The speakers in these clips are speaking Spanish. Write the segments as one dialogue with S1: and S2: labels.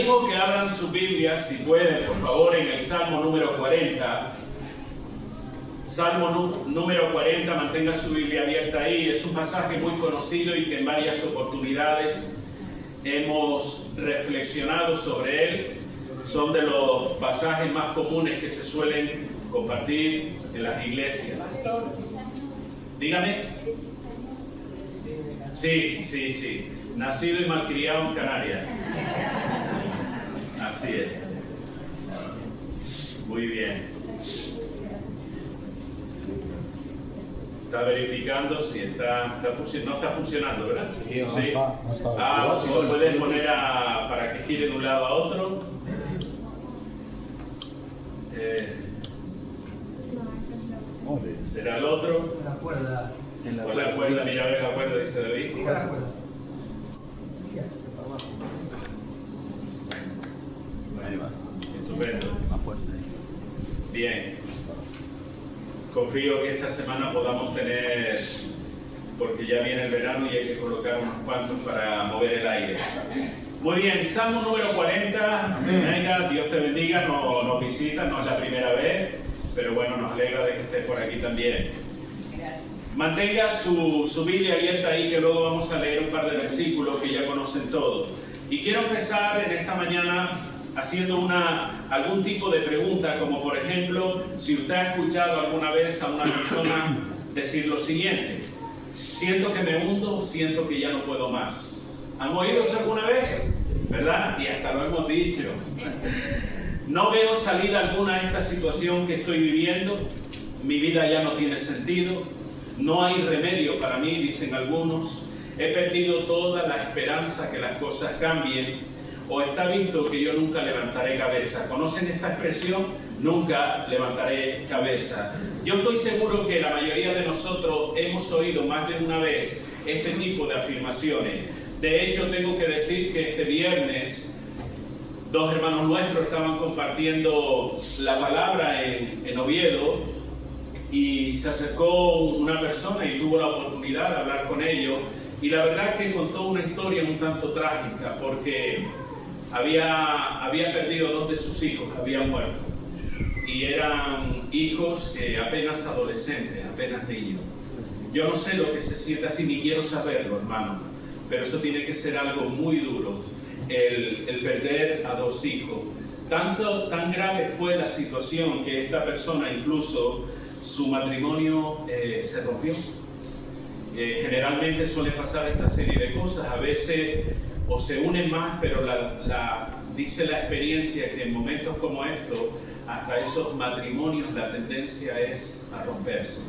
S1: animo que abran su Biblia, si pueden, por favor, en el Salmo número 40. Salmo número 40, mantenga su Biblia abierta ahí. Es un pasaje muy conocido y que en varias oportunidades hemos reflexionado sobre él. Son de los pasajes más comunes que se suelen compartir en las iglesias. Dígame. Sí. Nacido y malcriado en Canarias. Así es. Muy bien. Está verificando si no está funcionando, ¿verdad?
S2: Sí, no está.
S1: Ah, si lo puedes poner para que gire de un lado a otro. ¿Será el otro?
S3: La cuerda.
S1: Con la cuerda, mira, a ver la cuerda, dice David.
S3: La cuerda.
S2: Ahí va.
S1: Estupendo.
S2: Más fuerza ahí.
S1: Bien. Confío que esta semana podamos tener, porque ya viene el verano y hay que colocar unos cuantos para mover el aire. Muy bien, Salmo número 40. Venga, Dios te bendiga, nos visita, no es la primera vez, pero bueno, nos alegra de que estés por aquí también. Mantenga su Biblia abierta ahí, que luego vamos a leer un par de versículos que ya conocen todos. Y quiero empezar en esta mañana haciendo algún tipo de pregunta, como por ejemplo, si usted ha escuchado alguna vez a una persona decir lo siguiente: siento que me hundo, siento que ya no puedo más. ¿Han oído eso alguna vez? ¿Verdad? Y hasta lo hemos dicho. No veo salida alguna a esta situación que estoy viviendo. Mi vida ya no tiene sentido. No hay remedio para mí, dicen algunos. He perdido toda la esperanza que las cosas cambien. O está visto que yo nunca levantaré cabeza. ¿Conocen esta expresión? Nunca levantaré cabeza. Yo estoy seguro que la mayoría de nosotros hemos oído más de una vez este tipo de afirmaciones. De hecho, tengo que decir que este viernes dos hermanos nuestros estaban compartiendo la palabra en Oviedo, y se acercó una persona y tuvo la oportunidad de hablar con ellos, y la verdad que contó una historia un tanto trágica, porque había perdido dos de sus hijos, habían muerto, y eran hijos apenas adolescentes, apenas niños. Yo no sé lo que se siente así, ni quiero saberlo, hermano, pero eso tiene que ser algo muy duro, el perder a dos hijos. Tan grave fue la situación que esta persona, incluso su matrimonio se rompió. Generalmente suele pasar esta serie de cosas, a veces o se unen más, pero dice la experiencia que en momentos como estos, hasta esos matrimonios, la tendencia es a romperse.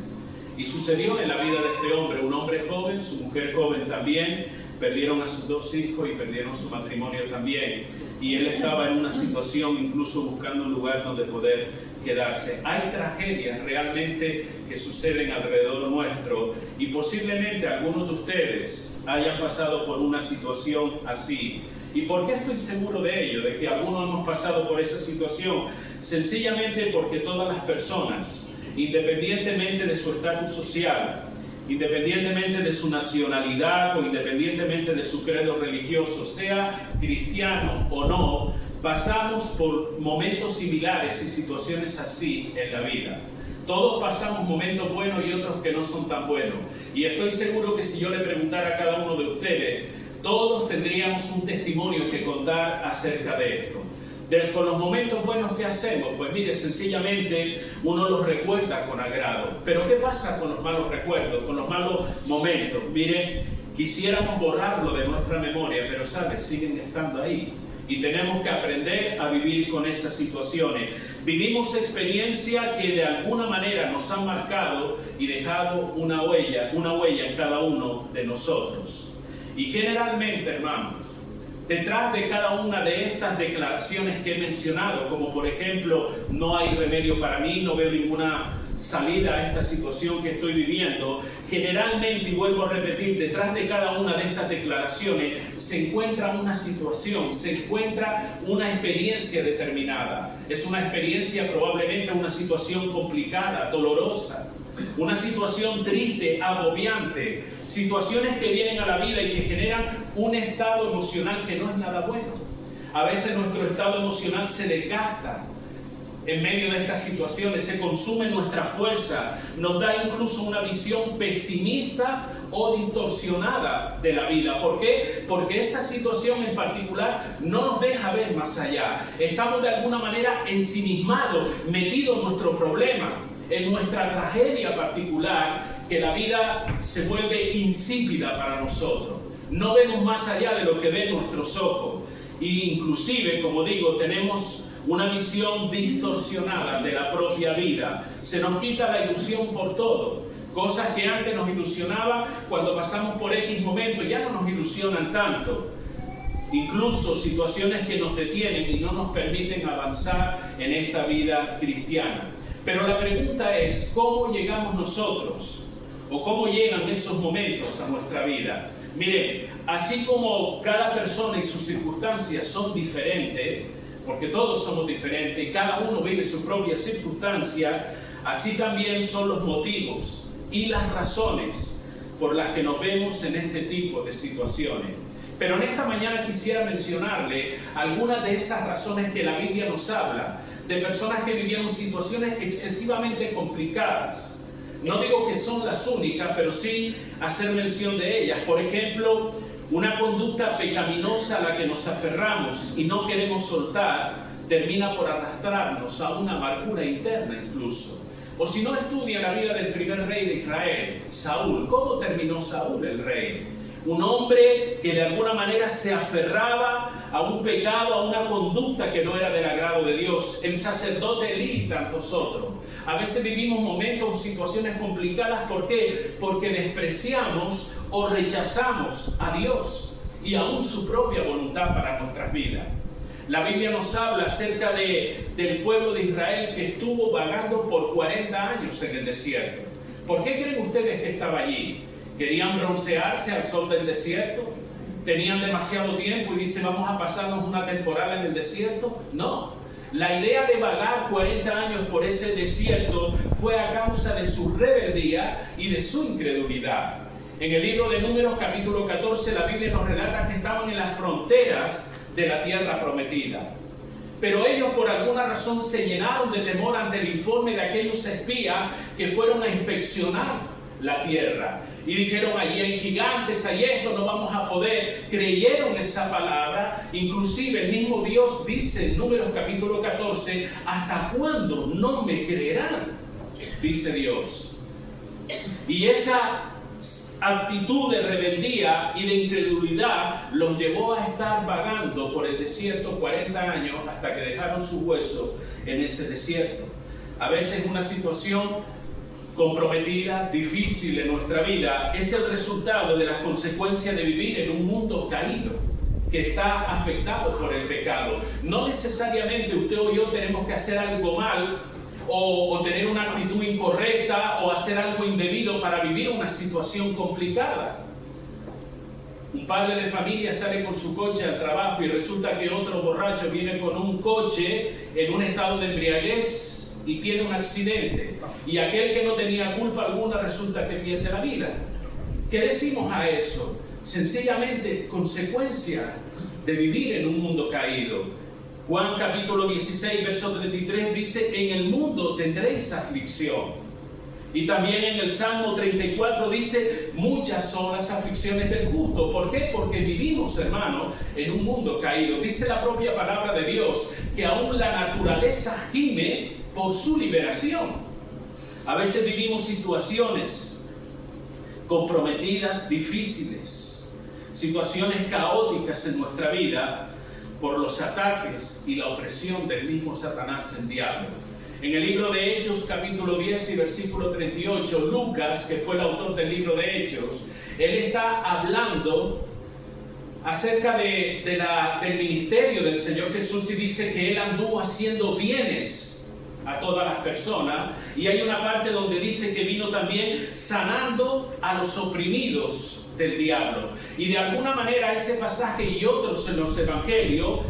S1: Y sucedió en la vida de este hombre, un hombre joven, su mujer joven también, perdieron a sus dos hijos y perdieron su matrimonio también. Y él estaba en una situación, incluso buscando un lugar donde poder quedarse. Hay tragedias realmente que suceden alrededor nuestro, y posiblemente algunos de ustedes hayan pasado por una situación así. ¿Y por qué estoy seguro de ello? De que algunos hemos pasado por esa situación. Sencillamente porque todas las personas, independientemente de su estatus social, independientemente de su nacionalidad o independientemente de su credo religioso, sea cristiano o no, pasamos por momentos similares y situaciones así en la vida. Todos pasamos momentos buenos y otros que no son tan buenos. Y estoy seguro que si yo le preguntara a cada uno de ustedes, todos tendríamos un testimonio que contar acerca de esto. Con los momentos buenos que hacemos, pues mire, sencillamente uno los recuerda con agrado. Pero ¿qué pasa con los malos recuerdos, con los malos momentos? Mire, quisiéramos borrarlo de nuestra memoria, pero ¿sabes? Siguen estando ahí. Y tenemos que aprender a vivir con esas situaciones. Vivimos experiencias que de alguna manera nos han marcado y dejado una huella en cada uno de nosotros. Y generalmente, hermanos, detrás de cada una de estas declaraciones que he mencionado, como por ejemplo, no hay remedio para mí, no veo ninguna salida a esta situación que estoy viviendo, generalmente, y vuelvo a repetir, detrás de cada una de estas declaraciones se encuentra una situación, se encuentra una experiencia determinada. Es una experiencia, probablemente una situación complicada, dolorosa, una situación triste, agobiante, situaciones que vienen a la vida y que generan un estado emocional que no es nada bueno. A veces nuestro estado emocional se desgasta en medio de estas situaciones, se consume nuestra fuerza, nos da incluso una visión pesimista o distorsionada de la vida. ¿Por qué? Porque esa situación en particular no nos deja ver más allá. Estamos de alguna manera ensimismados, metidos en nuestro problema, en nuestra tragedia particular, que la vida se vuelve insípida para nosotros. No vemos más allá de lo que ven nuestros ojos. E inclusive, como digo, tenemos una visión distorsionada de la propia vida. Se nos quita la ilusión por todo. Cosas que antes nos ilusionaban cuando pasamos por X momentos, ya no nos ilusionan tanto. Incluso situaciones que nos detienen y no nos permiten avanzar en esta vida cristiana. Pero la pregunta es, ¿cómo llegamos nosotros? ¿O cómo llegan esos momentos a nuestra vida? Miren, así como cada persona y sus circunstancias son diferentes, porque todos somos diferentes y cada uno vive su propia circunstancia, así también son los motivos y las razones por las que nos vemos en este tipo de situaciones. Pero en esta mañana quisiera mencionarle algunas de esas razones que la Biblia nos habla, de personas que vivieron situaciones excesivamente complicadas. No digo que son las únicas, pero sí hacer mención de ellas. Por ejemplo, una conducta pecaminosa a la que nos aferramos y no queremos soltar, termina por arrastrarnos a una amargura interna incluso. O si no, estudia la vida del primer rey de Israel, Saúl. ¿Cómo terminó Saúl, el rey? Un hombre que de alguna manera se aferraba a un pecado, a una conducta que no era del agrado de Dios. El sacerdote Elí y tantos otros. A veces vivimos momentos o situaciones complicadas. ¿Por qué? Porque despreciamos o rechazamos a Dios y aún su propia voluntad para nuestras vidas. La Biblia nos habla acerca del pueblo de Israel que estuvo vagando por 40 años en el desierto. ¿Por qué creen ustedes que estaba allí? ¿Querían broncearse al sol del desierto? ¿Tenían demasiado tiempo y dicen vamos a pasarnos una temporada en el desierto? No. La idea de vagar 40 años por ese desierto fue a causa de su rebeldía y de su incredulidad. En el libro de Números, capítulo 14, la Biblia nos relata que estaban en las fronteras de la tierra prometida. Pero ellos por alguna razón se llenaron de temor ante el informe de aquellos espías que fueron a inspeccionar la tierra. Y dijeron, allí hay gigantes, hay esto, no vamos a poder. Creyeron esa palabra. Inclusive el mismo Dios dice en Números capítulo 14, ¿hasta cuándo no me creerán? Dice Dios. Y esa actitud de rebeldía y de incredulidad los llevó a estar vagando por el desierto 40 años hasta que dejaron su hueso en ese desierto. A veces una situación comprometida, difícil en nuestra vida, es el resultado de las consecuencias de vivir en un mundo caído, que está afectado por el pecado. No necesariamente usted o yo tenemos que hacer algo mal, o tener una actitud incorrecta, o hacer algo indebido para vivir una situación complicada. Un padre de familia sale con su coche al trabajo y resulta que otro borracho viene con un coche en un estado de embriaguez y tiene un accidente. Y aquel que no tenía culpa alguna resulta que pierde la vida. ¿Qué decimos a eso? Sencillamente consecuencia de vivir en un mundo caído. Juan capítulo 16, verso 33 dice, en el mundo tendréis aflicción. Y también en el Salmo 34 dice, muchas son las aflicciones del justo. ¿Por qué? Porque vivimos, hermano, en un mundo caído. Dice la propia palabra de Dios que aún la naturaleza gime por su liberación. A veces vivimos situaciones comprometidas, difíciles, situaciones caóticas en nuestra vida por los ataques y la opresión del mismo Satanás, el diablo. En el libro de Hechos, capítulo 10 y versículo 38, Lucas, que fue el autor del libro de Hechos, él está hablando acerca del ministerio del Señor Jesús y dice que él anduvo haciendo bienes a todas las personas, y hay una parte donde dice que vino también sanando a los oprimidos del diablo. Y de alguna manera ese pasaje y otros en los evangelios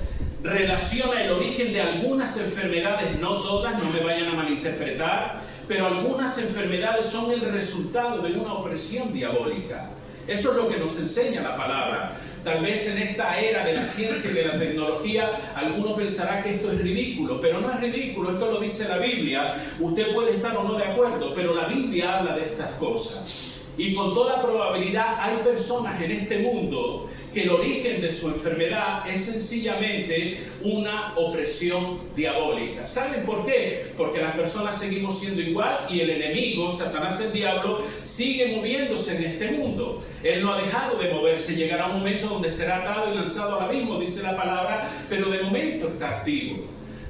S1: relaciona el origen de algunas enfermedades, no todas, no me vayan a malinterpretar, pero algunas enfermedades son el resultado de una opresión diabólica. Eso es lo que nos enseña la palabra. tal vez en esta era de la ciencia y de la tecnología, alguno pensará que esto es ridículo, pero no es ridículo, esto lo dice la Biblia. Usted puede estar o no de acuerdo, pero la Biblia habla de estas cosas. Y con toda probabilidad hay personas en este mundo que el origen de su enfermedad es sencillamente una opresión diabólica. ¿Saben por qué? Porque las personas seguimos siendo igual y el enemigo, Satanás el diablo, sigue moviéndose en este mundo. Él no ha dejado de moverse. Llegará un momento donde será atado y lanzado al abismo, dice la palabra, pero de momento está activo.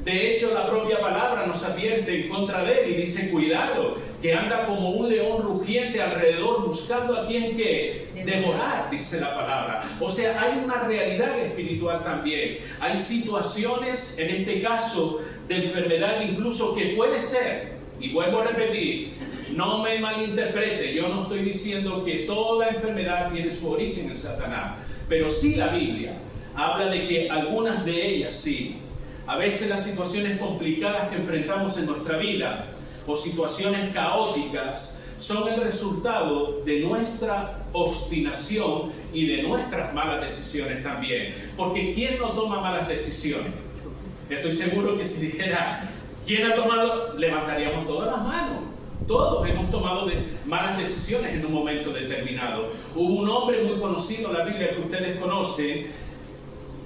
S1: De hecho, la propia palabra nos advierte en contra de él y dice, cuidado, que anda como un león rugiente alrededor buscando a quien que devorar, dice la palabra. O sea, hay una realidad espiritual también. Hay situaciones, en este caso, de enfermedad incluso que puede ser, y vuelvo a repetir, no me malinterprete, yo no estoy diciendo que toda enfermedad tiene su origen en Satanás, pero sí la Biblia habla de que algunas de ellas sí. A veces las situaciones complicadas que enfrentamos en nuestra vida o situaciones caóticas son el resultado de nuestra obstinación y de nuestras malas decisiones también. Porque ¿quién no toma malas decisiones? Estoy seguro que si dijera, ¿quién ha tomado? Levantaríamos todas las manos. Todos hemos tomado malas decisiones en un momento determinado. Hubo un hombre muy conocido en la Biblia que ustedes conocen,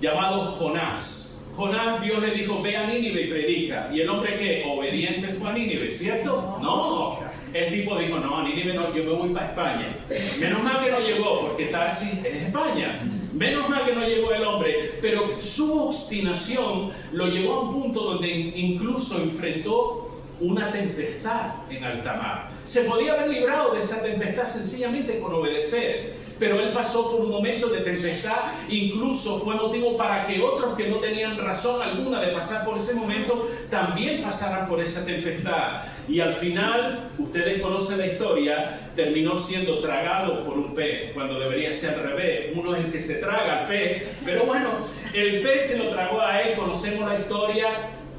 S1: llamado Jonás. Jonás, Dios le dijo, ve a Nínive y predica. Y el hombre que obediente fue a Nínive, ¿cierto? No. El tipo dijo, no, a Nínive no, yo me voy para España. Menos mal que no llegó, porque Tarsis es España. Menos mal que no llegó el hombre. Pero su obstinación lo llevó a un punto donde incluso enfrentó una tempestad en alta mar. Se podía haber librado de esa tempestad sencillamente con obedecer. Pero él pasó por un momento de tempestad, incluso fue motivo para que otros que no tenían razón alguna de pasar por ese momento, también pasaran por esa tempestad. Y al final, ustedes conocen la historia, terminó siendo tragado por un pez, cuando debería ser al revés. Uno es el que se traga al pez, pero bueno, el pez se lo tragó a él, conocemos la historia,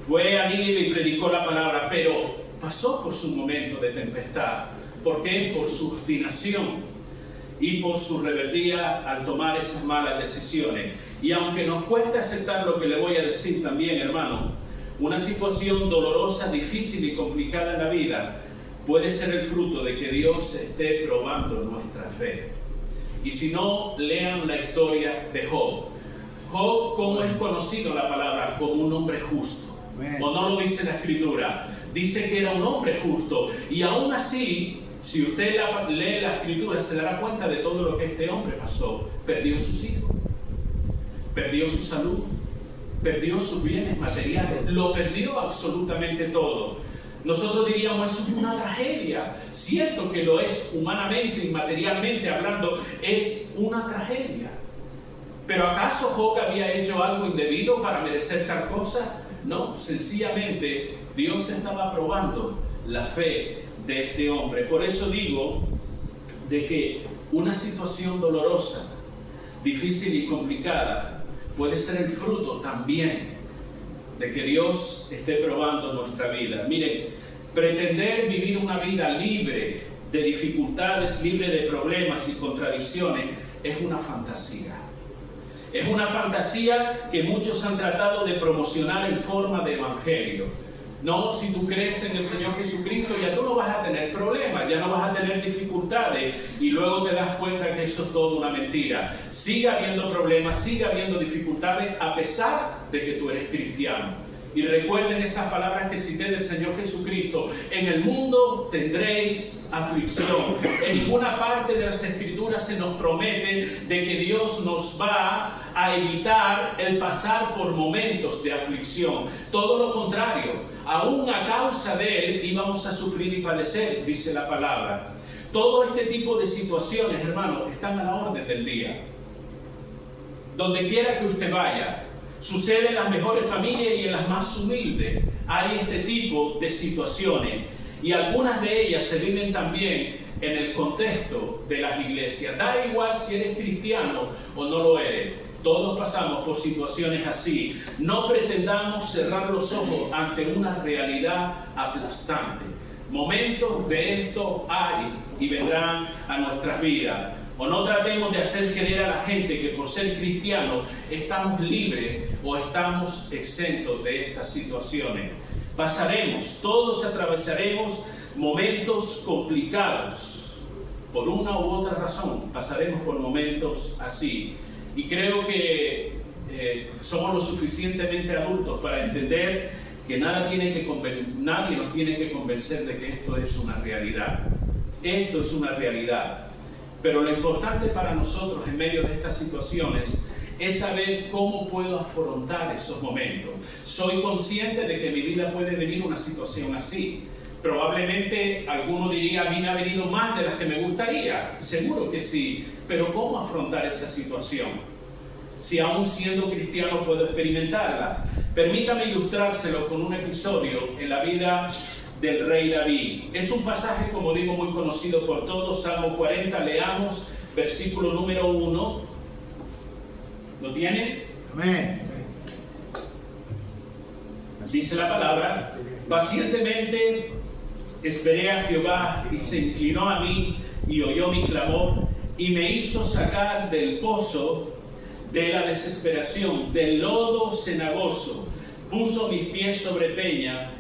S1: fue a Nínive y predicó la palabra, pero pasó por su momento de tempestad. ¿Por qué? Por su obstinación y por su rebeldía al tomar esas malas decisiones. Y aunque nos cueste aceptar lo que le voy a decir también, hermano, una situación dolorosa, difícil y complicada en la vida puede ser el fruto de que Dios esté probando nuestra fe. Y si no, lean la historia de Job. Job, ¿cómo es conocido la palabra? Como un hombre justo. ¿O no lo dice la Escritura? Dice que era un hombre justo. Y aún así, si usted lee la Escritura, se dará cuenta de todo lo que este hombre pasó. Perdió sus hijos, perdió su salud, perdió sus bienes materiales, lo perdió absolutamente todo. Nosotros diríamos, eso es una tragedia. Cierto que lo es humanamente y materialmente hablando, es una tragedia. ¿Pero acaso Job había hecho algo indebido para merecer tal cosa? No, sencillamente Dios estaba probando la fe de este hombre. Por eso digo de que una situación dolorosa, difícil y complicada puede ser el fruto también de que Dios esté probando nuestra vida. Miren, pretender vivir una vida libre de dificultades, libre de problemas y contradicciones es una fantasía. Es una fantasía que muchos han tratado de promocionar en forma de evangelio. No, si tú crees en el Señor Jesucristo, ya tú no vas a tener problemas, ya no vas a tener dificultades, y luego te das cuenta que eso es todo una mentira. Sigue habiendo problemas, sigue habiendo dificultades, a pesar de que tú eres cristiano. Y recuerden esas palabras que cité del Señor Jesucristo: en el mundo tendréis aflicción. En ninguna parte de las Escrituras se nos promete de que Dios nos va a evitar el pasar por momentos de aflicción. Todo lo contrario, aún a causa de Él íbamos a sufrir y padecer, dice la palabra. Todo este tipo de situaciones, hermanos, están a la orden del día. Donde quiera que usted vaya, sucede en las mejores familias y en las más humildes. Hay este tipo de situaciones, y algunas de ellas se viven también en el contexto de las iglesias. Da igual si eres cristiano o no lo eres. Todos pasamos por situaciones así. No pretendamos cerrar los ojos ante una realidad aplastante. Momentos de esto hay y vendrán a nuestras vidas. O no tratemos de hacer creer a la gente que por ser cristianos estamos libres o estamos exentos de estas situaciones. Todos atravesaremos momentos complicados. Por una u otra razón, pasaremos por momentos así. Y creo que somos lo suficientemente adultos para entender que nadie nos tiene que convencer de que esto es una realidad. Esto es una realidad. Pero lo importante para nosotros en medio de estas situaciones es saber cómo puedo afrontar esos momentos. Soy consciente de que en mi vida puede venir una situación así. Probablemente alguno diría, a mí me ha venido más de las que me gustaría. Seguro que sí. Pero ¿cómo afrontar esa situación? Si aún siendo cristiano puedo experimentarla. Permítame ilustrárselo con un episodio en la vida del rey David. Es un pasaje, como digo, muy conocido por todos. Salmo 40, leamos versículo número 1. ¿Lo tienen?
S3: Amén.
S1: Dice la palabra: pacientemente esperé a Jehová y se inclinó a mí y oyó mi clamor y me hizo sacar del pozo de la desesperación, del lodo cenagoso. Puso mis pies sobre peña,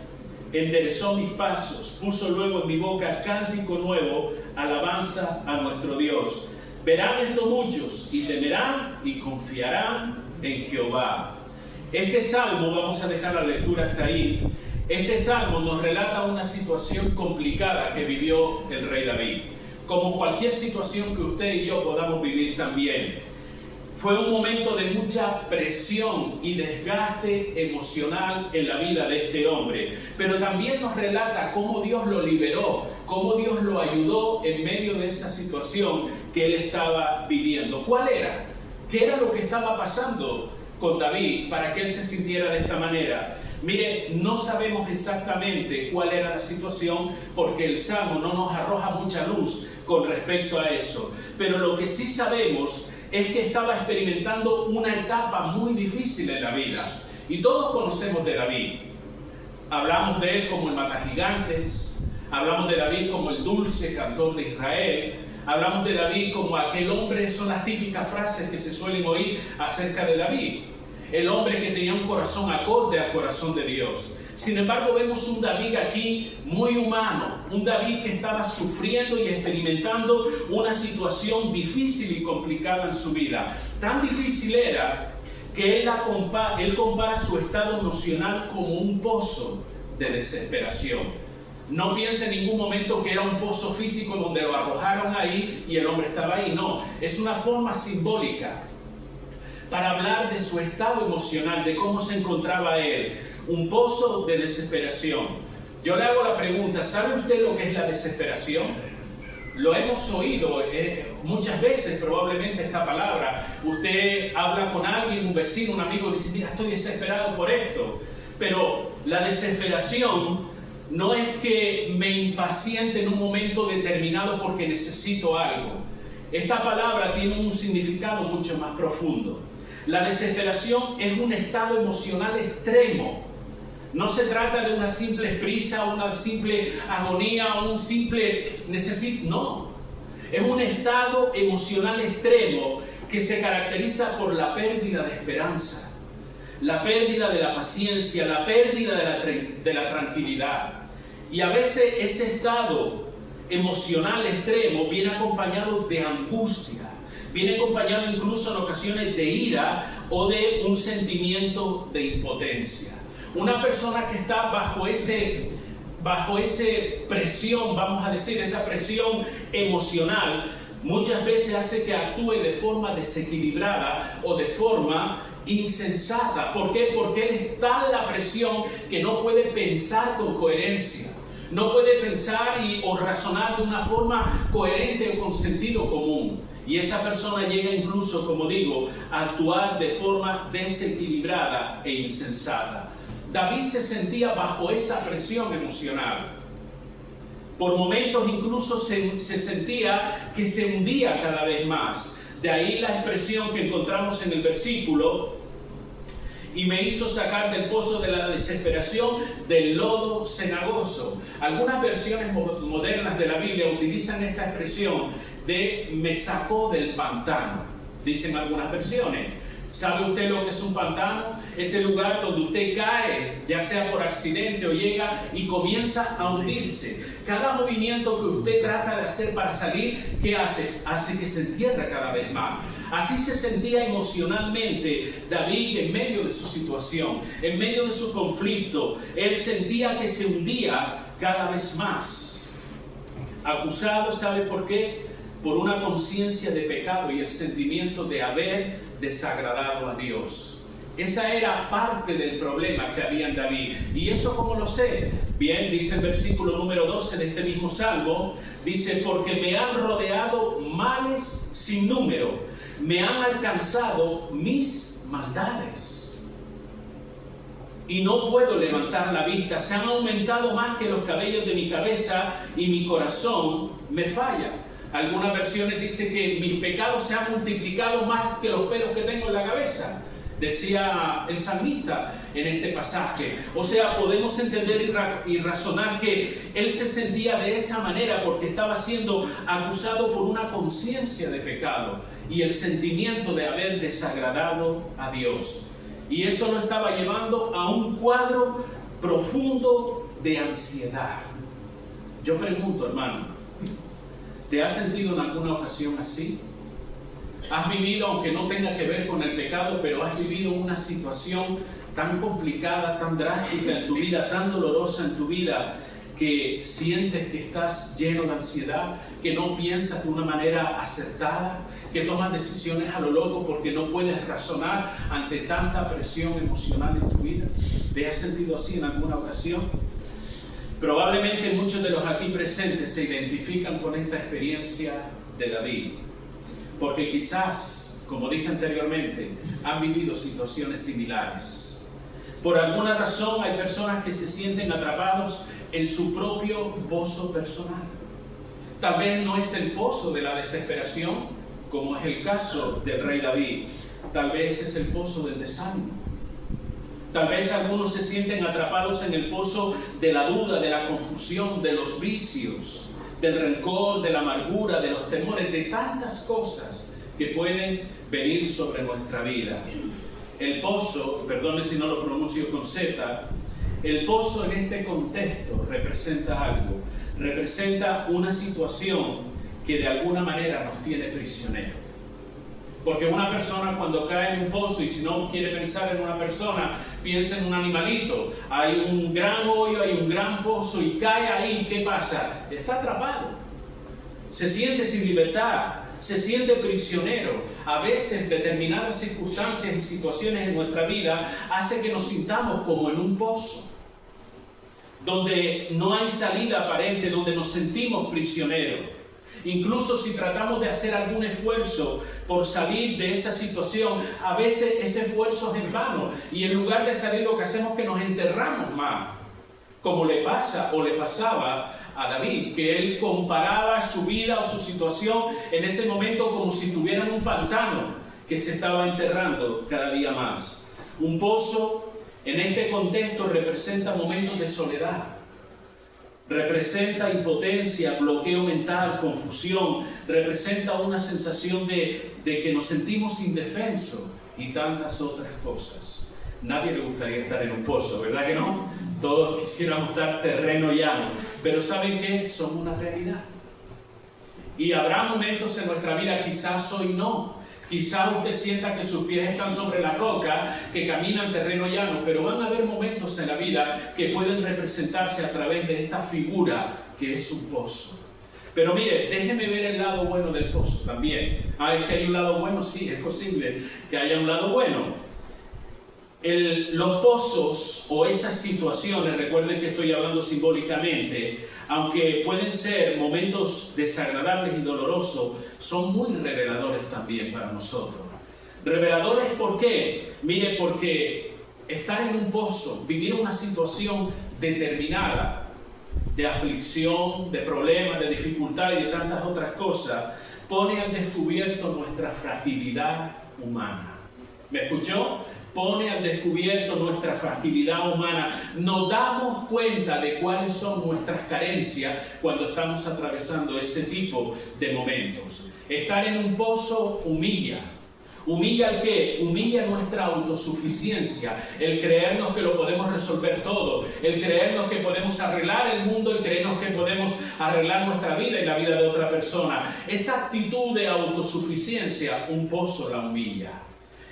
S1: enderezó mis pasos, puso luego en mi boca cántico nuevo, alabanza a nuestro Dios. Verán esto muchos y temerán y confiarán en Jehová. Este salmo, vamos a dejar la lectura hasta ahí. Este salmo nos relata una situación complicada que vivió el rey David, como cualquier situación que usted y yo podamos vivir también. Fue un momento de mucha presión y desgaste emocional en la vida de este hombre, pero también nos relata cómo Dios lo liberó, cómo Dios lo ayudó en medio de esa situación que él estaba viviendo. ¿Cuál era? ¿Qué era lo que estaba pasando con David para que él se sintiera de esta manera? Mire, no sabemos exactamente cuál era la situación porque el Salmo no nos arroja mucha luz con respecto a eso, pero lo que sí sabemos es que estaba experimentando una etapa muy difícil en la vida. Y todos conocemos de David. Hablamos de él como el matagigantes, hablamos de David como el dulce cantor de Israel, hablamos de David como aquel hombre, son las típicas frases que se suelen oír acerca de David. El hombre que tenía un corazón acorde al corazón de Dios. Sin embargo, vemos un David aquí muy humano, un David que estaba sufriendo y experimentando una situación difícil y complicada en su vida. Tan difícil era que él compara su estado emocional como un pozo de desesperación. No piense en ningún momento que era un pozo físico donde lo arrojaron ahí y el hombre estaba ahí. No, es una forma simbólica para hablar de su estado emocional, de cómo se encontraba él. Un pozo de desesperación. Yo le hago la pregunta, ¿sabe usted lo que es la desesperación? Lo hemos oído muchas veces, probablemente esta palabra. Usted habla con alguien, un vecino, un amigo, dice, mira, estoy desesperado por esto. Pero la desesperación no es que me impaciente en un momento determinado porque necesito algo. Esta palabra tiene un significado mucho más profundo. La desesperación es un estado emocional extremo. No se trata de una simple prisa, una simple agonía, un simple necesito. No. Es un estado emocional extremo que se caracteriza por la pérdida de esperanza, la pérdida de la paciencia, la pérdida de la tranquilidad. Y a veces ese estado emocional extremo viene acompañado de angustia, viene acompañado incluso en ocasiones de ira o de un sentimiento de impotencia. Una persona que está bajo esa presión, vamos a decir, esa presión emocional, muchas veces hace que actúe de forma desequilibrada o de forma insensata. ¿Por qué? Porque él está en la presión que no puede pensar con coherencia. No puede pensar o razonar de una forma coherente o con sentido común. Y esa persona llega incluso, como digo, a actuar de forma desequilibrada e insensata. David se sentía bajo esa presión emocional. Por momentos incluso se sentía que se hundía cada vez más. De ahí la expresión que encontramos en el versículo: y me hizo sacar del pozo de la desesperación, del lodo cenagoso. Algunas versiones modernas de la Biblia utilizan esta expresión de me sacó del pantano, dicen algunas versiones. ¿Sabe usted lo que es un pantano? Es el lugar donde usted cae, ya sea por accidente o llega y comienza a hundirse. Cada movimiento que usted trata de hacer para salir, ¿qué hace? Hace que se entierre cada vez más. Así se sentía emocionalmente David en medio de su situación, en medio de su conflicto. Él sentía que se hundía cada vez más. Acusado, ¿sabe por qué? Por una conciencia de pecado y el sentimiento de haber desagradado a Dios. Esa era parte del problema que había en David. ¿Y eso cómo lo sé? Bien, dice el versículo número 12 de este mismo salmo, dice, porque me han rodeado males sin número, me han alcanzado mis maldades. Y no puedo levantar la vista, se han aumentado más que los cabellos de mi cabeza y mi corazón me falla. Algunas versiones dicen que mis pecados se han multiplicado más que los pelos que tengo en la cabeza, decía el salmista en este pasaje. O sea, podemos entender y razonar que él se sentía de esa manera porque estaba siendo acusado por una conciencia de pecado y el sentimiento de haber desagradado a Dios. Y eso lo estaba llevando a un cuadro profundo de ansiedad. Yo pregunto, hermano, ¿te has sentido en alguna ocasión así? ¿Has vivido, aunque no tenga que ver con el pecado, pero has vivido una situación tan complicada, tan drástica en tu vida, tan dolorosa en tu vida, que sientes que estás lleno de ansiedad, que no piensas de una manera acertada, que tomas decisiones a lo loco porque no puedes razonar ante tanta presión emocional en tu vida? ¿Te has sentido así en alguna ocasión? Probablemente muchos de los aquí presentes se identifican con esta experiencia de David, porque quizás, como dije anteriormente, han vivido situaciones similares. Por alguna razón hay personas que se sienten atrapados en su propio pozo personal. Tal vez no es el pozo de la desesperación, como es el caso del rey David. Tal vez es el pozo del desánimo. Tal vez algunos se sienten atrapados en el pozo de la duda, de la confusión, de los vicios, del rencor, de la amargura, de los temores, de tantas cosas que pueden venir sobre nuestra vida. El pozo, perdone si no lo pronuncio con Z, el pozo en este contexto representa algo, representa una situación que de alguna manera nos tiene prisioneros. Porque una persona cuando cae en un pozo, y si no quiere pensar en una persona, piensa en un animalito. Hay un gran hoyo, hay un gran pozo y cae ahí. ¿Qué pasa? Está atrapado. Se siente sin libertad, se siente prisionero. A veces determinadas circunstancias y situaciones en nuestra vida hacen que nos sintamos como en un pozo, donde no hay salida aparente, donde nos sentimos prisioneros. Incluso si tratamos de hacer algún esfuerzo por salir de esa situación, a veces ese esfuerzo es en vano. Y en lugar de salir, lo que hacemos es que nos enterramos más. Como le pasa o le pasaba a David, que él comparaba su vida o su situación en ese momento como si estuviera en un pantano que se estaba enterrando cada día más. Un pozo en este contexto representa momentos de soledad. Representa impotencia, bloqueo mental, confusión, representa una sensación de que nos sentimos indefensos y tantas otras cosas. Nadie le gustaría estar en un pozo, ¿verdad que no? Todos quisiéramos estar terreno llano, pero ¿saben qué? Son una realidad. Y habrá momentos en nuestra vida, quizás hoy no. Quizás usted sienta que sus pies están sobre la roca, que camina en terreno llano, pero van a haber momentos en la vida que pueden representarse a través de esta figura que es un pozo. Pero mire, déjeme ver el lado bueno del pozo también. ¿Es que hay un lado bueno? Sí, es posible que haya un lado bueno. Los pozos o esas situaciones, recuerden que estoy hablando simbólicamente, aunque pueden ser momentos desagradables y dolorosos, son muy reveladores también para nosotros. Reveladores, ¿por qué? Mire, porque estar en un pozo, vivir una situación determinada de aflicción, de problemas, de dificultad y de tantas otras cosas, pone al descubierto nuestra fragilidad humana. ¿Me escuchó? pone al descubierto nuestra fragilidad humana. Nos damos cuenta de cuáles son nuestras carencias cuando estamos atravesando ese tipo de momentos. Estar en un pozo humilla. ¿Humilla el qué? Humilla nuestra autosuficiencia, el creernos que lo podemos resolver todo, el creernos que podemos arreglar el mundo, el creernos que podemos arreglar nuestra vida y la vida de otra persona. Esa actitud de autosuficiencia, un pozo la humilla.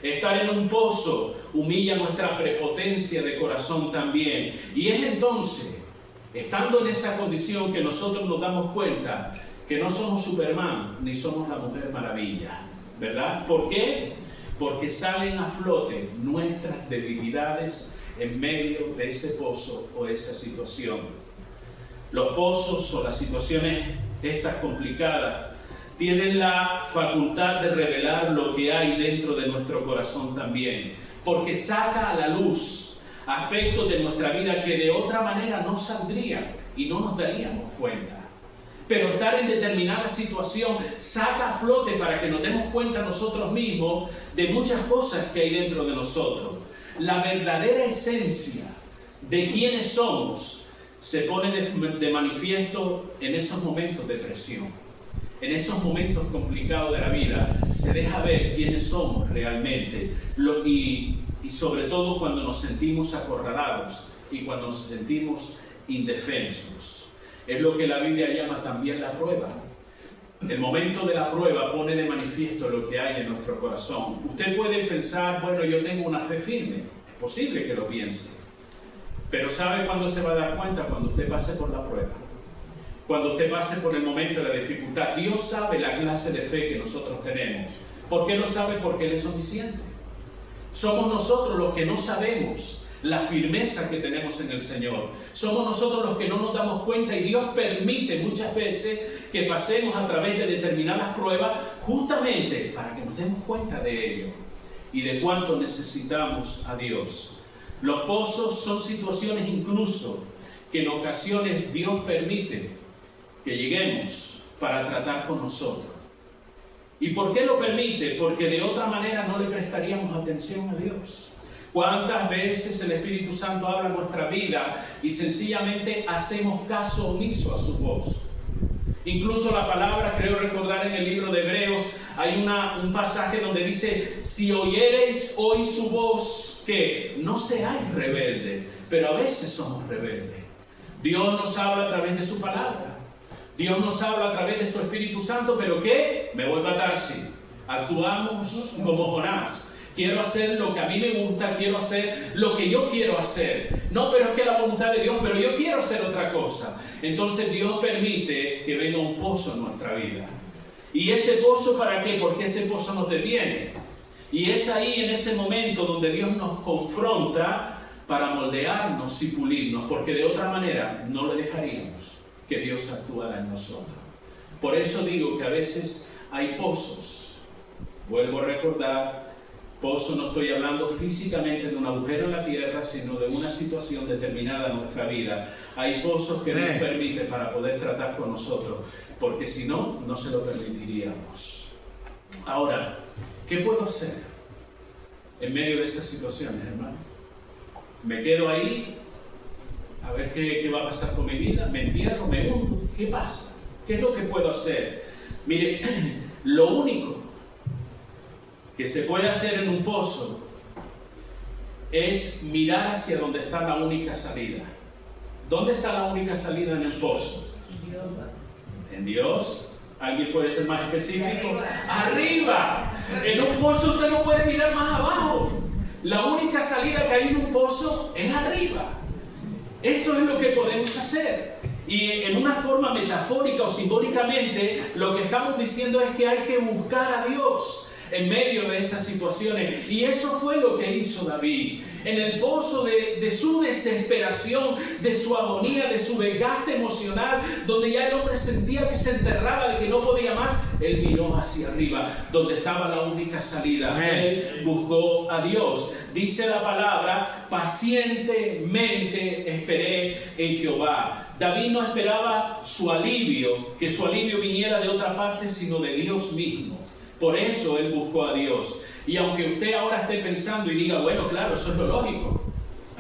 S1: Estar en un pozo humilla nuestra prepotencia de corazón también. Y es entonces, estando en esa condición, que nosotros nos damos cuenta que no somos Superman ni somos la Mujer Maravilla. ¿Verdad? ¿Por qué? Porque salen a flote nuestras debilidades en medio de ese pozo o esa situación. Los pozos o las situaciones estas complicadas tienen la facultad de revelar lo que hay dentro de nuestro corazón también, porque saca a la luz aspectos de nuestra vida que de otra manera no saldrían y no nos daríamos cuenta. Pero estar en determinada situación saca a flote para que nos demos cuenta nosotros mismos de muchas cosas que hay dentro de nosotros. La verdadera esencia de quiénes somos se pone de manifiesto en esos momentos de presión. En esos momentos complicados de la vida se deja ver quiénes somos realmente y sobre todo cuando nos sentimos acorralados y cuando nos sentimos indefensos. Es lo que la Biblia llama también la prueba. El momento de la prueba pone de manifiesto lo que hay en nuestro corazón. Usted puede pensar, bueno, yo tengo una fe firme. Es posible que lo piense. Pero ¿sabe cuándo se va a dar cuenta? Cuando usted pase por la prueba. Cuando usted pase por el momento de la dificultad. Dios sabe la clase de fe que nosotros tenemos. ¿Por qué lo sabe? Porque Él es omnisciente. Somos nosotros los que no sabemos la firmeza que tenemos en el Señor. Somos nosotros los que no nos damos cuenta y Dios permite muchas veces que pasemos a través de determinadas pruebas justamente para que nos demos cuenta de ello y de cuánto necesitamos a Dios. Los pozos son situaciones incluso que en ocasiones Dios permite que lleguemos para tratar con nosotros. ¿Y por qué lo permite? Porque de otra manera no le prestaríamos atención a Dios. ¿Cuántas veces el Espíritu Santo habla en nuestra vida y sencillamente hacemos caso omiso a su voz? Incluso la palabra, creo recordar en el libro de Hebreos, hay un pasaje donde dice: si oyereis hoy su voz, que no seáis rebeldes, pero a veces somos rebeldes. Dios nos habla a través de su palabra. Dios nos habla a través de su Espíritu Santo, pero ¿qué? Me vuelvo a Tarsis. Actuamos como Jonás. Quiero hacer lo que a mí me gusta, quiero hacer lo que yo quiero hacer. No, pero es que la voluntad de Dios, pero yo quiero hacer otra cosa. Entonces Dios permite que venga un pozo en nuestra vida. ¿Y ese pozo para qué? Porque ese pozo nos detiene. Y es ahí, en ese momento, donde Dios nos confronta para moldearnos y pulirnos, porque de otra manera no le dejaríamos que Dios actuara en nosotros. Por eso digo que a veces hay pozos. Vuelvo a recordar, pozo no estoy hablando físicamente de un agujero en la tierra, sino de una situación determinada en nuestra vida. Hay pozos que Dios permite para poder tratar con nosotros, porque si no, no se lo permitiríamos. Ahora, ¿qué puedo hacer en medio de esas situaciones, hermano? ¿Me quedo ahí a ver qué va a pasar con mi vida? ¿Me entierro? ¿Me hundo? ¿Qué pasa? ¿Qué es lo que puedo hacer? Mire, lo único que se puede hacer en un pozo es mirar hacia donde está la única salida. ¿Dónde está la única salida en el pozo?
S3: Dios.
S1: ¿En Dios? ¿Alguien puede ser más específico? ¡Arriba! En un pozo usted no puede mirar más abajo. La única salida que hay en un pozo es arriba. Eso es lo que podemos hacer. Y en una forma metafórica o simbólicamente, lo que estamos diciendo es que hay que buscar a Dios en medio de esas situaciones. Y eso fue lo que hizo David. En el pozo de su desesperación, de su agonía, de su desgaste emocional, donde ya el hombre sentía que se enterraba, de que no podía más, él miró hacia arriba, donde estaba la única salida. Él buscó a Dios. Dice la palabra: pacientemente esperé en Jehová. David no esperaba su alivio, que su alivio viniera de otra parte, sino de Dios mismo. Por eso él buscó a Dios. Y aunque usted ahora esté pensando y diga, bueno, claro, eso es lo lógico.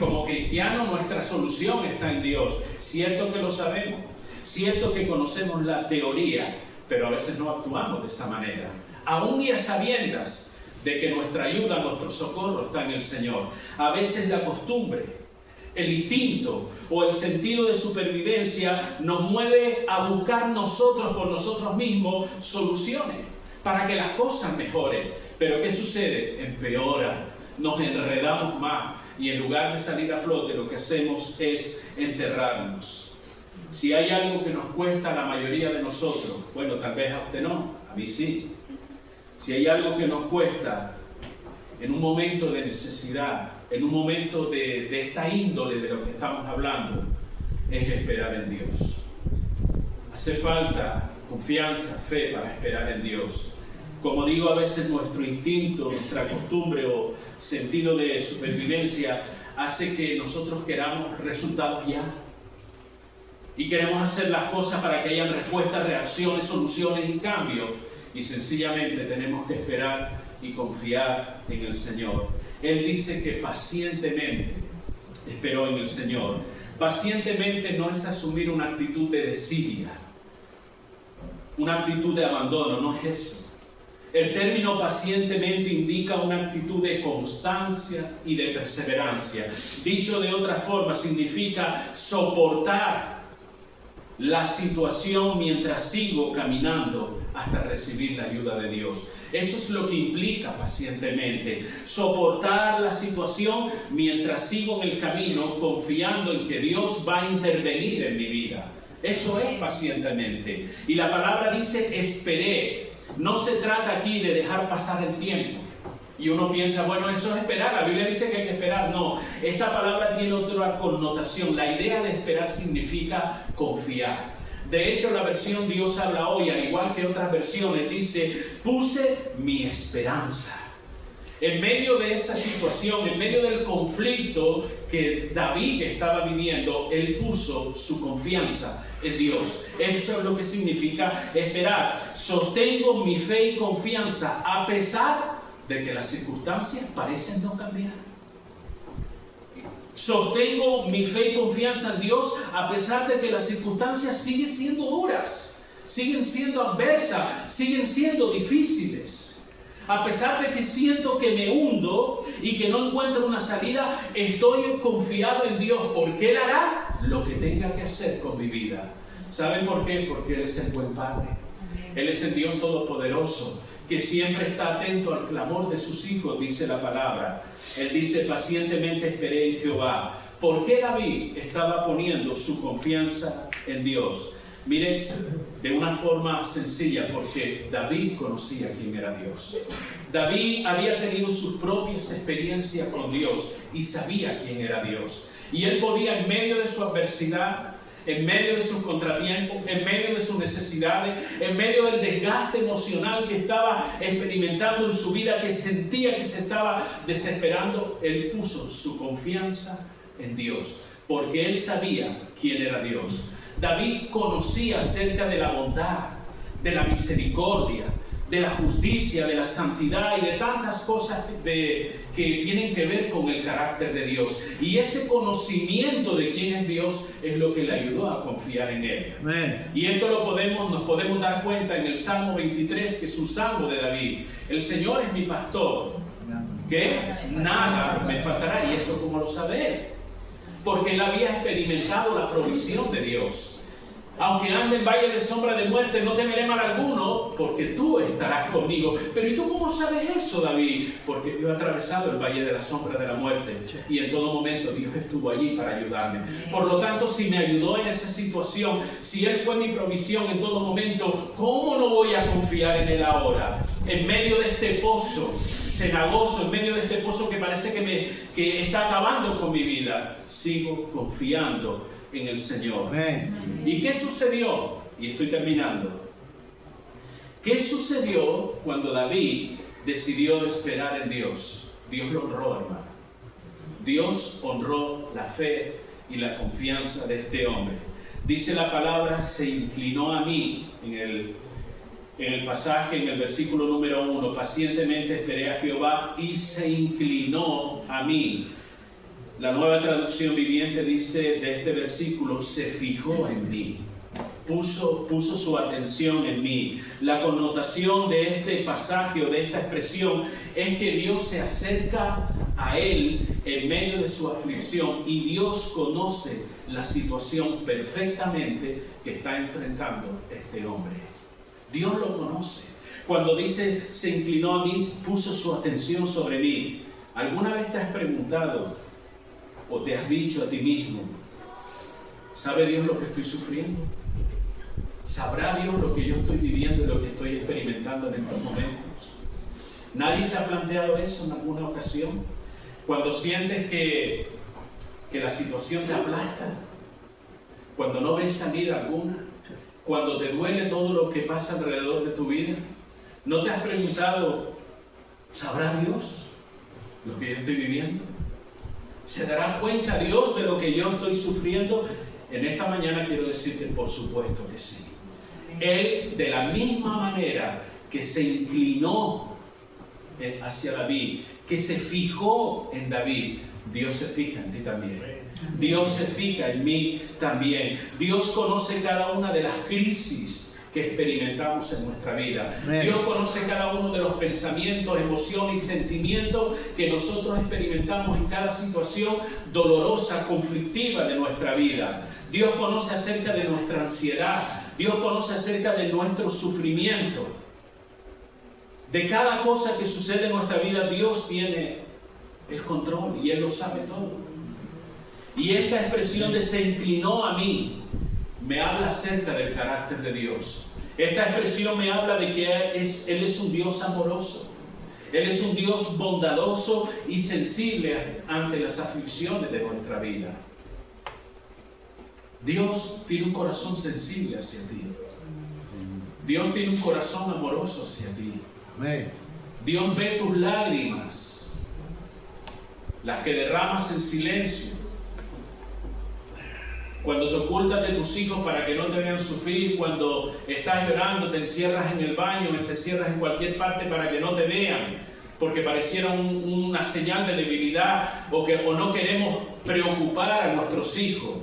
S1: Como cristiano, nuestra solución está en Dios. Cierto que lo sabemos, cierto que conocemos la teoría, pero a veces no actuamos de esa manera. Aún y a sabiendas de que nuestra ayuda, nuestro socorro está en el Señor. A veces la costumbre, el instinto o el sentido de supervivencia nos mueve a buscar nosotros por nosotros mismos soluciones para que las cosas mejoren. Pero ¿qué sucede? Empeora, nos enredamos más y en lugar de salir a flote lo que hacemos es enterrarnos. Si hay algo que nos cuesta a la mayoría de nosotros, bueno, tal vez a usted no, a mí sí. Si hay algo que nos cuesta en un momento de necesidad, en un momento de esta índole de lo que estamos hablando, es esperar en Dios. Hace falta confianza, fe para esperar en Dios. Como digo, a veces nuestro instinto, nuestra costumbre o sentido de supervivencia hace que nosotros queramos resultados ya. Y queremos hacer las cosas para que hayan respuestas, reacciones, soluciones y cambios. Y sencillamente tenemos que esperar y confiar en el Señor. Él dice que pacientemente esperó en el Señor. Pacientemente no es asumir una actitud de desidia, una actitud de abandono, no es eso. El término pacientemente indica una actitud de constancia y de perseverancia. Dicho de otra forma, significa soportar la situación mientras sigo caminando hasta recibir la ayuda de Dios. Eso es lo que implica pacientemente. Soportar la situación mientras sigo en el camino confiando en que Dios va a intervenir en mi vida. Eso es pacientemente. Y la palabra dice esperé. No se trata aquí de dejar pasar el tiempo. Y uno piensa, bueno, eso es esperar. La Biblia dice que hay que esperar. No, esta palabra tiene otra connotación. La idea de esperar significa confiar. De hecho, la versión Dios habla hoy, al igual que otras versiones, dice, puse mi esperanza. En medio de esa situación, en medio del conflicto que David estaba viviendo, él puso su confianza en Dios. Eso es lo que significa esperar. Sostengo mi fe y confianza a pesar de que las circunstancias parecen no cambiar. Sostengo mi fe y confianza en Dios a pesar de que las circunstancias siguen siendo duras, siguen siendo adversas, siguen siendo difíciles. A pesar de que siento que me hundo y que no encuentro una salida, estoy confiado en Dios, porque Él hará lo que tenga que hacer con mi vida. ¿Saben por qué? Porque Él es el buen Padre. Él es el Dios Todopoderoso, que siempre está atento al clamor de sus hijos, dice la palabra. Él dice, pacientemente esperé en Jehová. ¿Por qué David estaba poniendo su confianza en Dios? Miren, de una forma sencilla, porque David conocía quién era Dios. David había tenido sus propias experiencias con Dios y sabía quién era Dios. Y él podía, en medio de su adversidad, en medio de sus contratiempos, en medio de sus necesidades, en medio del desgaste emocional que estaba experimentando en su vida, que sentía que se estaba desesperando, él puso su confianza en Dios, porque él sabía quién era Dios. David conocía acerca de la bondad, de la misericordia, de la justicia, de la santidad y de tantas cosas que tienen que ver con el carácter de Dios. Y ese conocimiento de quién es Dios es lo que le ayudó a confiar en Él. Amén. Y esto nos podemos dar cuenta en el Salmo 23, que es un salmo de David. El Señor es mi pastor, que nada me faltará. ¿Y eso cómo lo sabe Él? Porque él había experimentado la provisión de Dios. Aunque ande en valle de sombra de muerte, no temeré mal alguno, porque tú estarás conmigo. Pero ¿y tú cómo sabes eso, David? Porque yo he atravesado el valle de la sombra de la muerte, y en todo momento Dios estuvo allí para ayudarme. Por lo tanto, si me ayudó en esa situación, si Él fue mi provisión en todo momento, ¿cómo no voy a confiar en Él ahora? En medio de este pozo cenagoso, en medio de este pozo que parece que está acabando con mi vida, sigo confiando en el Señor. Amén. ¿Y qué sucedió? Y estoy terminando. ¿Qué sucedió cuando David decidió esperar en Dios? Dios lo honró, hermano. Dios honró la fe y la confianza de este hombre. Dice la palabra, se inclinó a mí, en el en el pasaje, en el versículo número 1, pacientemente esperé a Jehová y se inclinó a mí. La Nueva Traducción Viviente dice de este versículo, se fijó en mí. Puso su atención en mí. La connotación de este pasaje o de esta expresión es que Dios se acerca a él en medio de su aflicción y Dios conoce la situación perfectamente que está enfrentando este hombre. Dios lo conoce. Cuando dice se inclinó a mí, puso su atención sobre mí. ¿Alguna vez te has preguntado o te has dicho a ti mismo, ¿sabe Dios lo que estoy sufriendo? ¿Sabrá Dios lo que yo estoy viviendo y lo que estoy experimentando en estos momentos? ¿Nadie se ha planteado eso en alguna ocasión? Cuando sientes que la situación te aplasta, cuando no ves salida alguna, cuando te duele todo lo que pasa alrededor de tu vida, ¿no te has preguntado, ¿sabrá Dios lo que yo estoy viviendo? ¿Se dará cuenta Dios de lo que yo estoy sufriendo? En esta mañana quiero decirte, por supuesto que sí. Él, de la misma manera que se inclinó hacia David, que se fijó en David, Dios se fija en ti también. Dios se fija en mí también. Dios conoce cada una de las crisis que experimentamos en nuestra vida. Dios conoce cada uno de los pensamientos, emociones y sentimientos que nosotros experimentamos en cada situación dolorosa, conflictiva de nuestra vida. Dios conoce acerca de nuestra ansiedad. Dios conoce acerca de nuestro sufrimiento. De cada cosa que sucede en nuestra vida, Dios tiene el control y Él lo sabe todo. Y esta expresión de se inclinó a mí me habla acerca del carácter de Dios. Esta expresión me habla de que Él es un Dios amoroso. Él es un Dios bondadoso y sensible ante las aflicciones de nuestra vida. Dios tiene un corazón sensible hacia ti. Dios tiene un corazón amoroso hacia ti. Dios ve tus lágrimas, las que derramas en silencio. Cuando te ocultas de tus hijos para que no te vean sufrir, cuando estás llorando, te encierras en el baño, te encierras en cualquier parte para que no te vean, porque pareciera una señal de debilidad o no queremos preocupar a nuestros hijos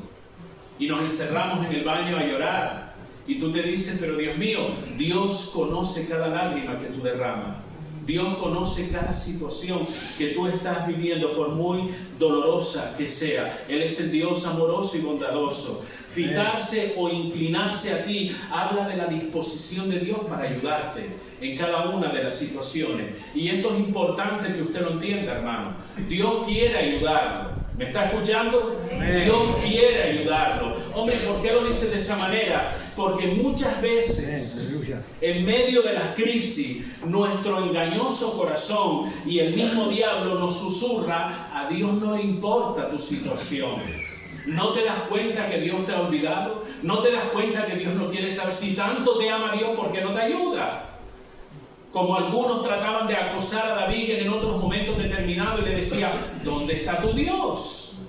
S1: y nos encerramos en el baño a llorar. Y tú te dices, pero Dios mío, Dios conoce cada lágrima que tú derramas. Dios conoce cada situación que tú estás viviendo, por muy dolorosa que sea. Él es el Dios amoroso y bondadoso. Fijarse o inclinarse a ti habla de la disposición de Dios para ayudarte en cada una de las situaciones. Y esto es importante que usted lo entienda, hermano. Dios quiere ayudarlo. ¿Me está escuchando? Dios quiere ayudarlo. Hombre, ¿por qué lo dice de esa manera? Porque muchas veces, en medio de las crisis, nuestro engañoso corazón y el mismo diablo nos susurra, a Dios no le importa tu situación. ¿No te das cuenta que Dios te ha olvidado? ¿No te das cuenta que Dios no quiere saber? Si tanto te ama Dios, ¿por qué no te ayuda? Como algunos trataban de acosar a David en otros momentos determinados y le decían, ¿dónde está tu Dios?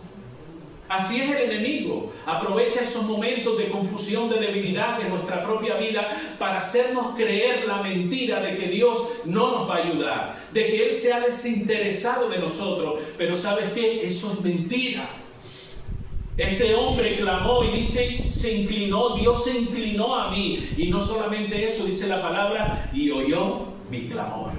S1: Así es el enemigo. Aprovecha esos momentos de confusión, de debilidad de nuestra propia vida para hacernos creer la mentira de que Dios no nos va a ayudar, de que Él se ha desinteresado de nosotros. Pero ¿sabes qué? Eso es mentira. Este hombre clamó y dice, se inclinó, Dios se inclinó a mí. Y no solamente eso, dice la palabra, y oyó mi clamor.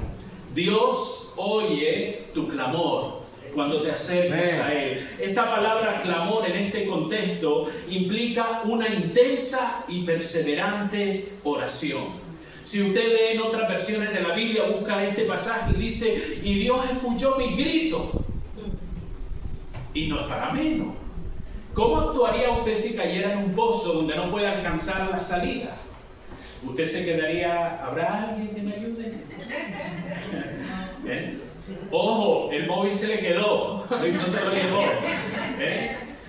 S1: Dios oye tu clamor cuando te acercas a Él. Esta palabra clamor en este contexto implica una intensa y perseverante oración. Si usted lee en otras versiones de la Biblia, busca este pasaje y dice, y Dios escuchó mi grito. Y no es para menos. ¿Cómo actuaría usted si cayera en un pozo donde no puede alcanzar la salida? ¿Usted se quedaría, ¿habrá alguien que me ayude? ¿Eh? Ojo, el móvil se le quedó y no se lo llevó.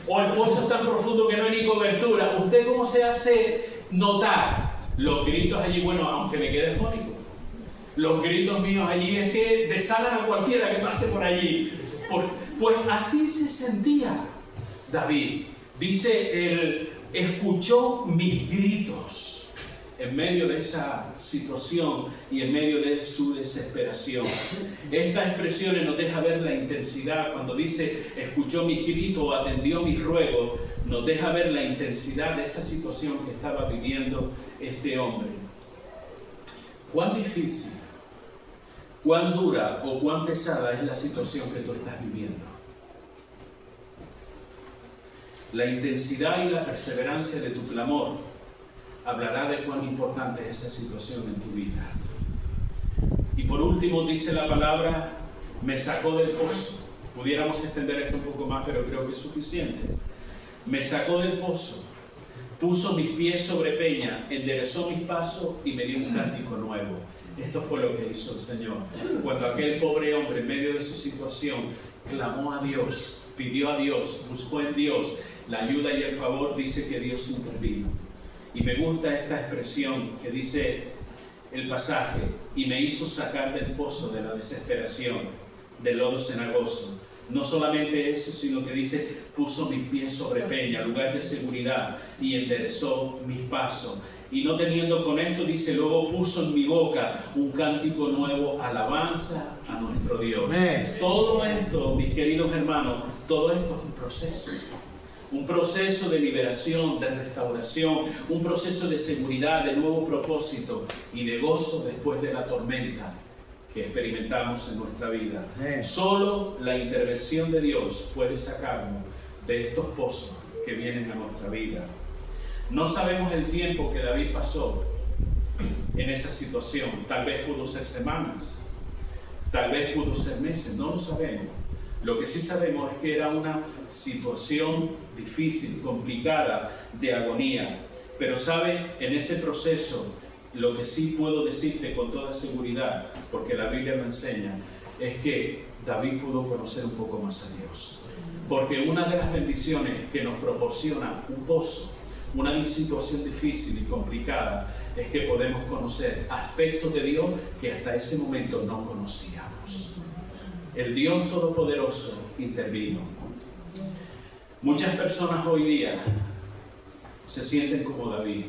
S1: O el pozo es tan profundo que no hay ni cobertura. ¿Usted cómo se hace notar? Los gritos allí, bueno, aunque me quede fónico, los gritos míos allí es que desalan a cualquiera que pase por allí. Pues así se sentía David. Dice, él escuchó mis gritos. en medio de esa situación y en medio de su desesperación. Estas expresiones nos deja ver la intensidad. Cuando dice, escuchó mi grito o atendió mi ruego, nos deja ver la intensidad de esa situación que estaba viviendo este hombre. ¿Cuán difícil, cuán dura o cuán pesada es la situación que tú estás viviendo? La intensidad y la perseverancia de tu clamor hablará de cuán importante es esa situación en tu vida. Y por último dice la palabra, me sacó del pozo. Pudiéramos extender esto un poco más, pero creo que es suficiente. Me sacó del pozo, puso mis pies sobre peña, enderezó mis pasos y me dio un cántico nuevo. Esto fue lo que hizo el Señor. Cuando aquel pobre hombre en medio de su situación clamó a Dios, pidió a Dios, buscó en Dios la ayuda y el favor, dice que Dios intervino. Y me gusta esta expresión que dice el pasaje, y me hizo sacar del pozo de la desesperación, del lodo cenagoso. No solamente eso, sino que dice, puso mis pies sobre peña, lugar de seguridad, y enderezó mis pasos. Y no teniendo con esto, dice, luego puso en mi boca un cántico nuevo, alabanza a nuestro Dios. Todo esto, mis queridos hermanos, todo esto es un proceso. Un proceso de liberación, de restauración, un proceso de seguridad, de nuevo propósito y de gozo después de la tormenta que experimentamos en nuestra vida. Solo la intervención de Dios puede sacarnos de estos pozos que vienen a nuestra vida. No sabemos el tiempo que David pasó en esa situación. Tal vez pudo ser semanas, tal vez pudo ser meses, no lo sabemos. Lo que sí sabemos es que era una situación difícil, complicada, de agonía. Pero sabe, en ese proceso, lo que sí puedo decirte con toda seguridad, porque la Biblia me enseña, es que David pudo conocer un poco más a Dios. Porque una de las bendiciones que nos proporciona un pozo, una situación difícil y complicada, es que podemos conocer aspectos de Dios que hasta ese momento no conocíamos. El Dios Todopoderoso intervino. Muchas personas hoy día se sienten como David.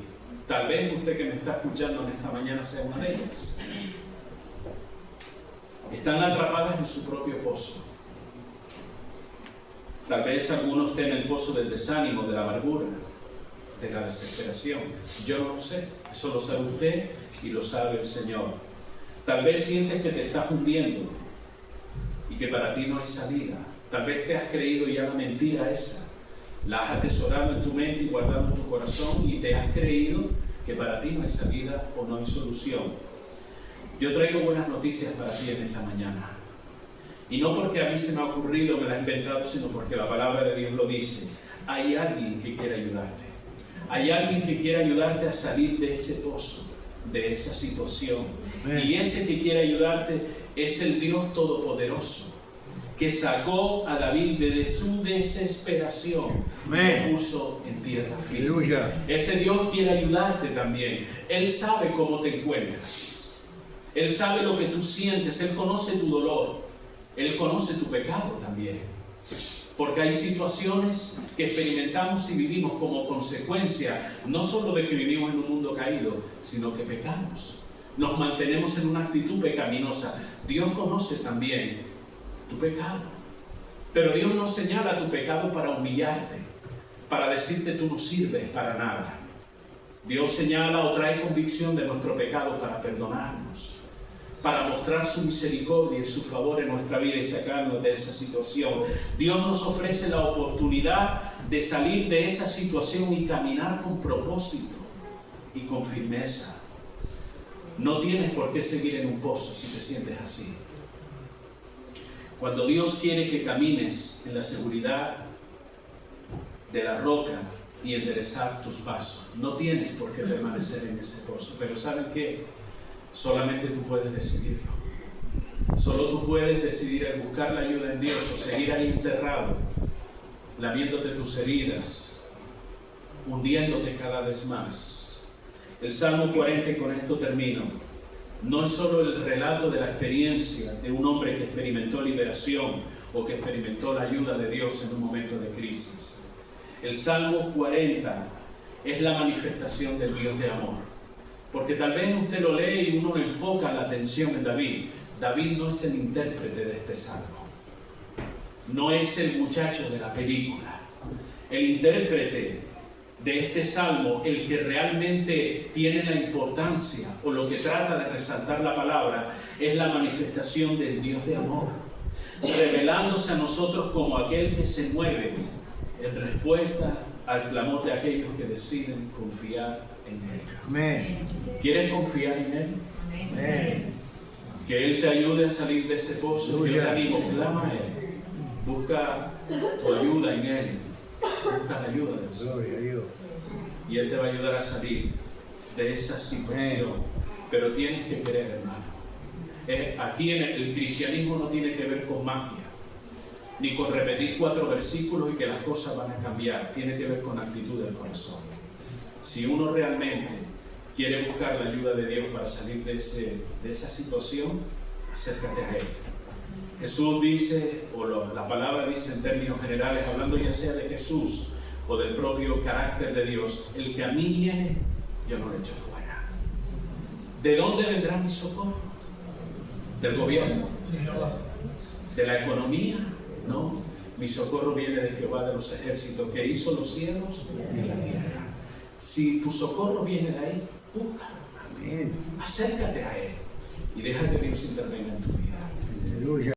S1: Tal vez usted que me está escuchando en esta mañana sea una de ellas. Están atrapadas en su propio pozo. Tal vez algunos estén en el pozo del desánimo, de la amargura, de la desesperación. Yo no lo sé. Eso lo sabe usted y lo sabe el Señor. Tal vez sientes que te estás hundiendo y que para ti no hay salida. Tal vez te has creído ya la mentira esa. La has atesorado en tu mente y guardado en tu corazón y te has creído que para ti no hay salida o no hay solución. Yo traigo buenas noticias para ti en esta mañana. Y no porque a mí se me ha ocurrido, me la he inventado, sino porque la palabra de Dios lo dice. Hay alguien que quiere ayudarte. Hay alguien que quiere ayudarte a salir de ese pozo, de esa situación. Y ese que quiere ayudarte es el Dios Todopoderoso, que sacó a David de su desesperación y lo puso en tierra firme. Ese Dios quiere ayudarte también. Él sabe cómo te encuentras. Él sabe lo que tú sientes. Él conoce tu dolor. Él conoce tu pecado también. Porque hay situaciones que experimentamos y vivimos como consecuencia, no solo de que vivimos en un mundo caído, sino que pecamos. Nos mantenemos en una actitud pecaminosa. Dios conoce también tu pecado. Pero Dios no señala tu pecado para humillarte, para decirte tú no sirves para nada. Dios señala o trae convicción de nuestro pecado para perdonarnos, para mostrar su misericordia y su favor en nuestra vida y sacarnos de esa situación. Dios nos ofrece la oportunidad de salir de esa situación y caminar con propósito y con firmeza. No tienes por qué seguir en un pozo si te sientes así. Cuando Dios quiere que camines en la seguridad de la roca y enderezar tus pasos, no tienes por qué permanecer en ese pozo. Pero ¿saben qué? Solamente tú puedes decidirlo. Solo tú puedes decidir el buscar la ayuda en Dios o seguir ahí enterrado, lamiéndote tus heridas, hundiéndote cada vez más. El Salmo 40, y con esto termino, no es solo el relato de la experiencia de un hombre que experimentó liberación o que experimentó la ayuda de Dios en un momento de crisis. El Salmo 40 es la manifestación del Dios de amor. Porque tal vez usted lo lee y uno enfoca la atención en David. David no es el intérprete de este salmo. No es el muchacho de la película. El intérprete de este salmo, el que realmente tiene la importancia o lo que trata de resaltar la palabra, es la manifestación del Dios de amor, revelándose a nosotros como aquel que se mueve en respuesta al clamor de aquellos que deciden confiar en Él.
S3: Amén.
S1: ¿Quieres confiar en Él?
S3: Amén.
S1: Que Él te ayude a salir de ese pozo. Yo te animo, clama a Él. Busca tu ayuda en Él. Busca la ayuda del Señor.
S3: Gloria a Dios.
S1: Y Él te va a ayudar a salir de esa situación. Pero tienes que querer, hermano. Aquí en el cristianismo no tiene que ver con magia, ni con repetir 4 versículos y que las cosas van a cambiar. Tiene que ver con actitud del corazón. Si uno realmente quiere buscar la ayuda de Dios para salir de esa situación, acércate a Él. Jesús dice, la palabra dice en términos generales, hablando ya sea de Jesús o del propio carácter de Dios, el que a mí viene, yo no lo echo fuera. ¿De dónde vendrá mi socorro? ¿Del gobierno? ¿De la economía? No. Mi socorro viene de Jehová de los ejércitos, que hizo los cielos y la tierra. Si tu socorro viene de ahí, búscalo.
S3: Amén.
S1: Acércate a Él y deja que Dios intervenga en tu vida.
S3: Aleluya.